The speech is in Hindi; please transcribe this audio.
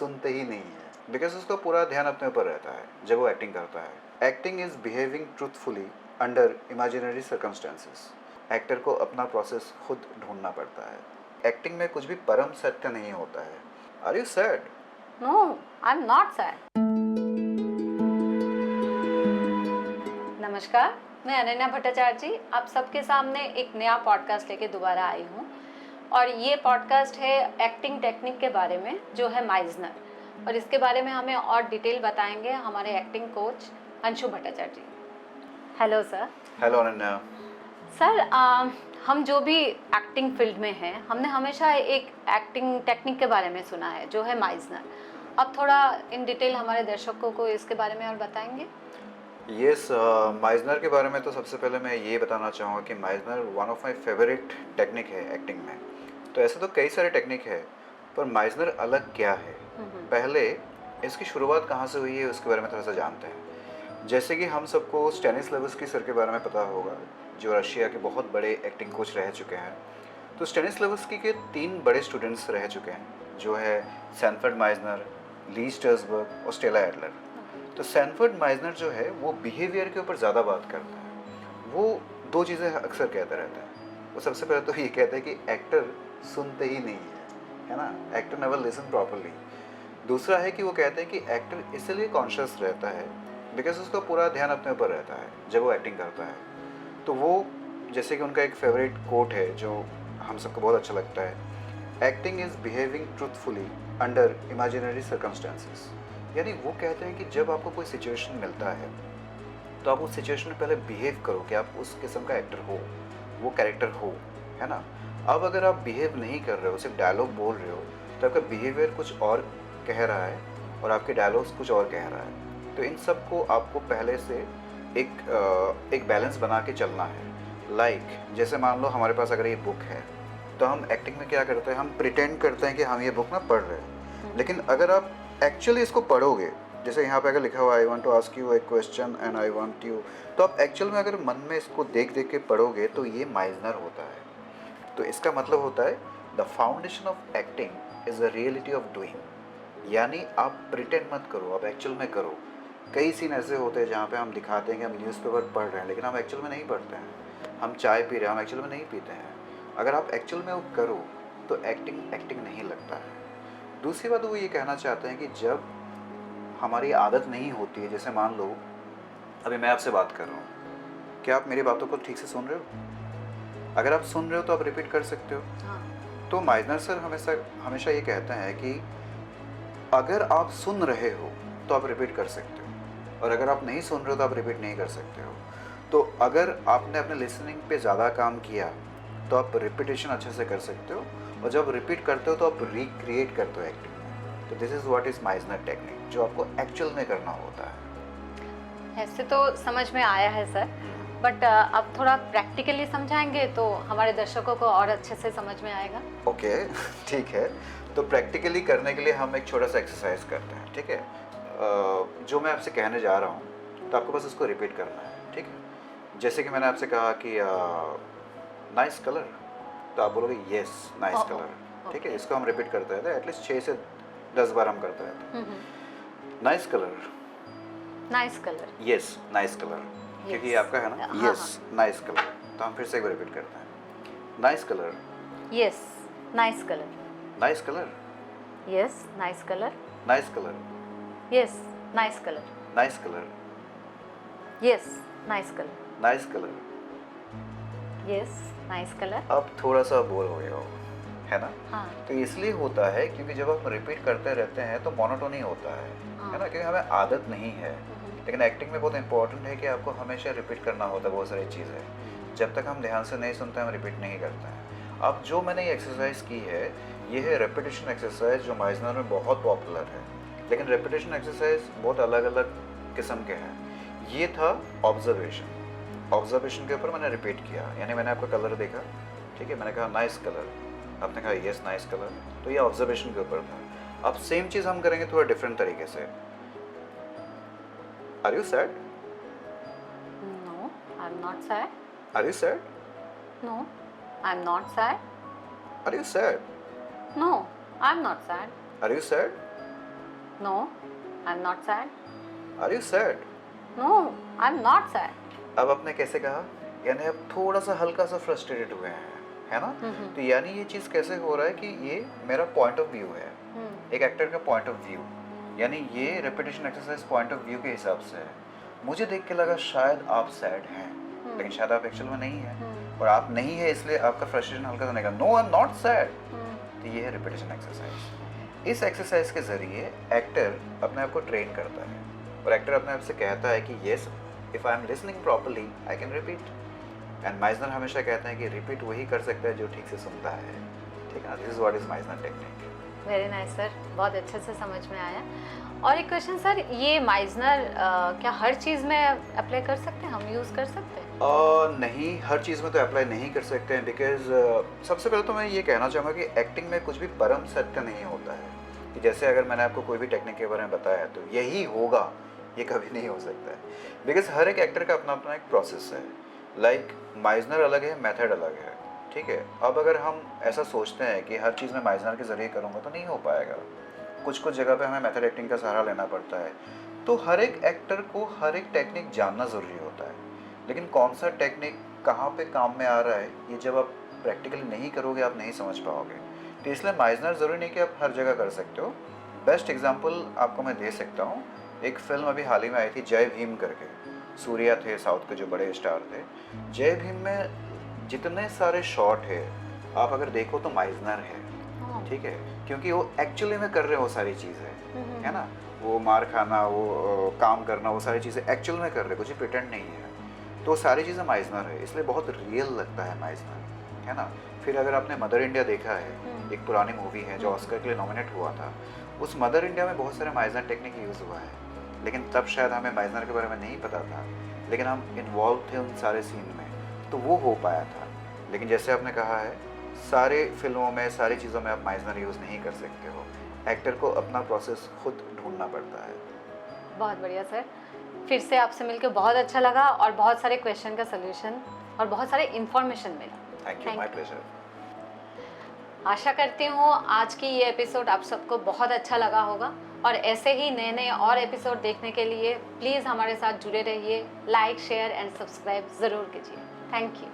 सुनते ही नहीं है, बिकॉज उसका पूरा ध्यान अपने ऊपर रहता है जब वो एक्टिंग करता है। Acting is behaving truthfully under imaginary circumstances. Actor को अपना प्रोसेस खुद ढूंढना पड़ता है। एक्टिंग में कुछ भी परम सत्य नहीं होता है। Are you sad? No, I am not sad. नमस्कार, मैं अनन्या भट्टाचार्य जी आप सबके सामने एक नया पॉडकास्ट लेके दोबारा आई हूँ। और ये पॉडकास्ट है एक्टिंग टेक्निक के बारे में, जो है माइजनर। और इसके बारे में हमें और डिटेल बताएंगे हमारे acting coach Anshu Bhattacharya ji. Hello sir. Hello Ananya. Sir, हम जो भी एक्टिंग फील्ड में हैं, हमने हमेशा एक एक्टिंग टेक्निक के बारे में सुना है, जो है माइजनर। अब थोड़ा इन डिटेल हमारे दर्शकों को इसके बारे में और बताएंगे। यस, माइजनर के बारे में तो सबसे पहले मैं ये बताना चाहूँगा कि Meissner one of my favourite technique है एक्टिंग में। तो ऐसे तो कई सारे टेक्निक है, पर माइजनर अलग क्या है, पहले इसकी शुरुआत कहाँ से हुई है उसके बारे में थोड़ा सा जानते हैं। जैसे कि हम सबको स्टेनिस्लावस्की सर के बारे में पता होगा, जो रशिया के बहुत बड़े एक्टिंग कोच रह चुके हैं। तो स्टेनिस्लावस्की के 3 बड़े स्टूडेंट्स रह चुके हैं, जो है सैनफर्ड माइजनर, ली स्ट्रसबर्ग और स्टेला एडलर। तो सैनफर्ड माइजनर जो है वो बिहेवियर के ऊपर ज़्यादा बात करता है। वो 2 चीज़ें अक्सर कहता रहता है। वो सबसे पहले तो ये कहता है कि एक्टर सुनते ही नहीं है ना, एक्टर नेवर लिसन प्रॉपरली। दूसरा है कि वो कहते हैं कि एक्टर इसलिए कॉन्शियस रहता है बिकॉज उसका पूरा ध्यान अपने ऊपर रहता है जब वो एक्टिंग करता है। तो वो, जैसे कि उनका एक फेवरेट कोट है जो हम सबको बहुत अच्छा लगता है, acting is behaving truthfully under imaginary circumstances. यानी वो कहते हैं कि जब आपको कोई सिचुएशन मिलता है तो आप उस सिचुएशन में पहले बिहेव करो कि आप उस किस्म का एक्टर हो, वो कैरेक्टर हो, है ना। अब अगर आप बिहेव नहीं कर रहे हो, सिर्फ डायलॉग बोल रहे हो, तो आपका बिहेवियर कुछ और कह रहा है और आपके डायलॉग्स कुछ और कह रहा है। तो इन सब को आपको पहले से एक बैलेंस बना के चलना है। जैसे मान लो हमारे पास अगर ये बुक है, तो हम एक्टिंग में क्या करते हैं, हम प्रिटेंड करते हैं कि हम ये बुक ना पढ़ रहे हैं। लेकिन अगर आप एक्चुअली इसको पढ़ोगे, जैसे यहाँ पे अगर लिखा हुआ I want to ask you a question and I want you, तो आप एक्चुअल में अगर मन में इसको देख देख के पढ़ोगे तो ये माइजनर होता है। तो इसका मतलब होता है the foundation of acting is the reality of doing. यानी आप प्रिटेंड मत करो, आप एक्चुअल में करो। कई सीन ऐसे होते हैं जहाँ पे हम दिखाते हैं कि हम न्यूज़पेपर पढ़ रहे हैं, लेकिन हम एक्चुअल में नहीं पढ़ते हैं। हम चाय पी रहे हैं, हम एक्चुअल में नहीं पीते हैं। अगर आप एक्चुअल में वो करो तो एक्टिंग नहीं लगता है। दूसरी बात वो ये कहना चाहते हैं कि जब हमारी आदत नहीं होती है, जैसे मान लो अभी मैं आपसे बात कर रहा हूँ, क्या आप मेरी बातों को ठीक से सुन रहे हो? अगर आप सुन रहे हो तो आप रिपीट कर सकते हो। तो माइजनर सर हमेशा ये कहते हैं कि अगर आप सुन रहे हो तो आप रिपीट कर सकते हो, और अगर आप नहीं सुन रहे हो तो आप रिपीट नहीं कर सकते हो। तो अगर आपने अपने लिसनिंग पे ज़्यादा काम किया तो आप रिपीटेशन अच्छे से कर सकते हो, और जब रिपीट करते हो तो आप रिक्रिएट करते हो एक्टिंग में। तो this is what is Meissner technique, जो आपको एक्चुअल में करना होता है। ऐसे तो समझ में आया है सर, बट अब थोड़ा प्रैक्टिकली समझाएंगे तो हमारे दर्शकों को और अच्छे से समझ में आएगा। ओके, ठीक है। तो प्रैक्टिकली करने के लिए हम एक छोटा सा एक्सरसाइज करते हैं, ठीक है। जो मैं आपसे कहने जा रहा हूँ तो आपको बस उसको रिपीट करना है, ठीक है। जैसे कि मैंने आपसे कहा कि नाइस कलर, तो आप बोलोगे येस नाइस कलर, ठीक है। इसको हम रिपीट करते रहते हैं, एटलीस्ट 6 से 10 बार हम करते रहते हैं। Nice colour, nice colour, yes nice colour, क्योंकि ये आपका है ना, येस नाइस कलर। तो हम फिर से एक बार रिपीट करते हैं, nice colour, yes nice colour, nice colour, yes nice colour, nice colour, yes nice colour, nice colour, yes nice colour, nice colour. Yes nice colour. अब थोड़ा सा बोर हो गया हो, है ना। हाँ। तो इसलिए होता है क्योंकि जब हम रिपीट करते रहते हैं तो मोनोटोनी होता है ना, क्योंकि हमें आदत नहीं है। लेकिन एक्टिंग में बहुत इंपॉर्टेंट है कि आपको हमेशा रिपीट करना होता है बहुत सारी चीज़ें। जब तक हम ध्यान से नहीं सुनते हम रिपीट नहीं करते हैं। अब जो मैंने ये एक्सरसाइज की है, ये है रेपिटेशन एक्सरसाइज, जो माइजनर में बहुत पॉपुलर है। लेकिन रेपिटेशन एक्सरसाइज बहुत अलग अलग किस्म के हैं। ये था ऑब्जर्वेशन के ऊपर मैंने रिपीट किया, यानी मैंने आपका कलर देखा, ठीक है, मैंने कहा नाइस कलर, आपने कहा येस नाइस कलर, तो ये ऑब्जर्वेशन के ऊपर था। अब सेम चीज़ हम करेंगे थोड़ा डिफरेंट तरीके से। Are you sad? No, I am not sad. Are you sad? No, I am not sad. Are you sad? No, I am not sad. Are you sad? No, I am not sad. Are you sad? No, I am not sad. अब आपने कैसे कहा? यानी आप थोड़ा सा हल्का सा फ्रस्ट्रेटेड हुए हैं, है ना? तो यानी ये चीज़ कैसे हो रहा है कि ये मेरा पॉइंट ऑफ व्यू है, एक एक्टर का पॉइंट ऑफ व्यू, यानी ये repetition exercise point of view के हिसाब से है। मुझे देख के लगा शायद आप सैड हैं, लेकिन शायद आप एक्चुअल में नहीं हैं, और आप नहीं है इसलिए आपका फ्रस्ट्रेशन हल्का सा निकला। No, I am not sad. तो ये है रिपीटेशन एक्सरसाइज। इस एक्सरसाइज के ज़रिए एक्टर अपने आप को ट्रेन करता है, और एक्टर अपने आप से कहता है कि yes, if I am listening properly I can repeat. And Meissner हमेशा कहते हैं कि रिपीट वही कर सकता है जो ठीक से सुनता है। ठीक है ना? This is what is Meissner technique. Very nice sir, बहुत अच्छे से समझ में आया। और एक क्वेश्चन सर, ये माइजनर क्या हर चीज़ में अप्लाई कर सकते हैं, हम यूज़ कर सकते हैं? नहीं, हर चीज़ में तो अप्लाई नहीं कर सकते हैं, बिकॉज सबसे पहले तो मैं ये कहना चाहूँगा कि एक्टिंग में कुछ भी परम सत्य नहीं होता है। कि जैसे अगर मैंने आपको कोई भी टेक्निक के बारे में बताया तो यही होगा, ये कभी नहीं हो सकता है। बिकॉज हर एक एक्टर का अपना अपना एक प्रोसेस है। लाइक माइजनर अलग है, मेथड अलग है। ठीक है? अब अगर हम ऐसा सोचते हैं कि हर चीज़ में माइजनर के ज़रिए करूँगा तो नहीं हो पाएगा। कुछ कुछ जगह पे हमें मेथड एक्टिंग का सहारा लेना पड़ता है। तो हर एक एक्टर को हर एक टेक्निक जानना ज़रूरी होता है, लेकिन कौन सा टेक्निक कहाँ पे काम में आ रहा है, ये जब आप प्रैक्टिकली नहीं करोगे आप नहीं समझ पाओगे। तो इसलिए माइजनर ज़रूरी नहीं कि आप हर जगह कर सकते हो। बेस्ट एग्जांपल आपको मैं दे सकता हूँ। एक फ़िल्म अभी हाल ही में आई थी, जय भीम करके। सूर्या थे साउथ के जो बड़े स्टार थे। जय भीम में जितने सारे शॉट है आप अगर देखो तो माइजनर है। ठीक है? क्योंकि वो एक्चुअली में कर रहे हो सारी चीज़ें, है ना? वो मार खाना, वो काम करना, वो सारी चीज़ें एक्चुअल में कर रहे, कुछ प्रिटेंड नहीं है। तो सारी चीज़ें माइजनर है, इसलिए बहुत रियल लगता है माइजनर, है ना? फिर अगर आपने मदर इंडिया देखा है, एक पुरानी मूवी है जो ऑस्कर के लिए नॉमिनेट हुआ था, उस मदर इंडिया में बहुत सारे माइजनर टेक्निक यूज़ हुआ है। लेकिन तब शायद हमें माइजनर के बारे में नहीं पता था, लेकिन हम इन्वॉल्व थे उन सारे सीन में, तो वो हो पाया था। लेकिन जैसे आपने कहा है, सारे फिल्मों में, सारी चीज़ों में आप माइजनर यूज़ नहीं कर सकते हो। एक्टर को अपना प्रोसेस खुद ढूंढना पड़ता है। बहुत बढ़िया सर, फिर से आपसे मिलकर बहुत अच्छा लगा, और बहुत सारे क्वेश्चन का सलूशन और बहुत सारे इन्फॉर्मेशन मिला। Thank you, my pleasure. आशा करती हूँ आज की ये एपिसोड आप सबको बहुत अच्छा लगा होगा, और ऐसे ही नए नए और एपिसोड देखने के लिए प्लीज़ हमारे साथ जुड़े रहिए। लाइक, शेयर एंड सब्सक्राइब ज़रूर कीजिए। Thank you.